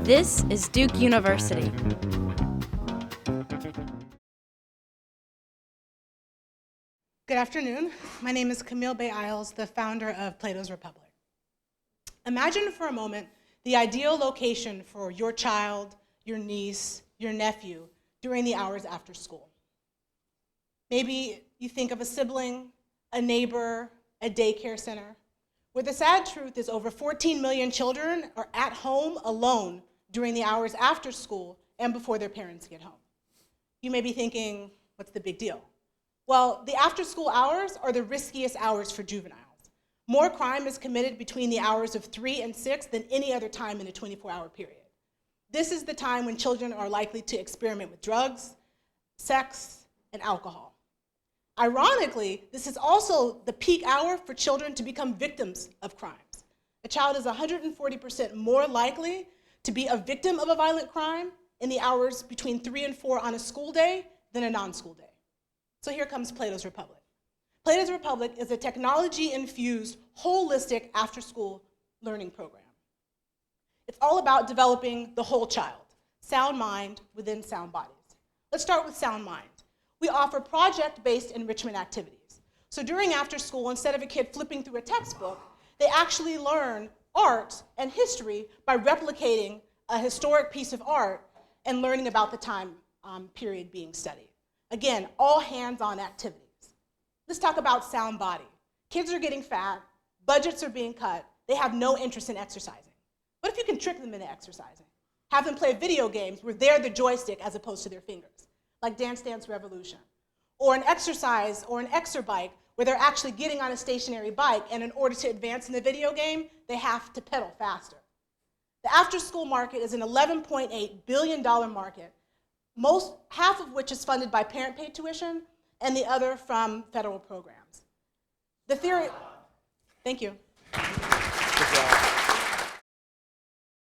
This is Duke University. Good afternoon. My name is Camille Bay-Isles, the founder of Platos Republic. Imagine for a moment the ideal location for your child, your niece, your nephew during the hours after school. Maybe you think of a sibling, a neighbor, a daycare center, where the sad truth is over 14 million children are at home alone during the hours after school and before their parents get home. You may be thinking, what's the big deal? Well, the after-school hours are the riskiest hours for juveniles. More crime is committed between the hours of 3 and 6 than any other time in a 24-hour period. This is the time when children are likely to experiment with drugs, sex, and alcohol. Ironically, this is also the peak hour for children to become victims of crimes. A child is 140% more likely to be a victim of a violent crime in the hours between 3 and 4 on a school day than a non-school day. So here comes Platos Republic. Platos Republic is a technology-infused, holistic after-school learning program. It's all about developing the whole child, sound mind within sound bodies. Let's start with sound mind. We offer project-based enrichment activities. So during after school, instead of a kid flipping through a textbook, they actually learn art and history by replicating a historic piece of art and learning about the time period being studied. Again, all hands-on activities. Let's talk about sound body. Kids are getting fat, budgets are being cut, they have no interest in exercising. What if you can trick them into exercising? Have them play video games where they're the joystick as opposed to their fingers, like Dance Dance Revolution. Or an exercise or an exerbike where they're actually getting on a stationary bike, and in order to advance in the video game, they have to pedal faster. The after-school market is an $11.8 billion market, half of which is funded by parent-paid tuition and the other from federal programs. The theory, thank you.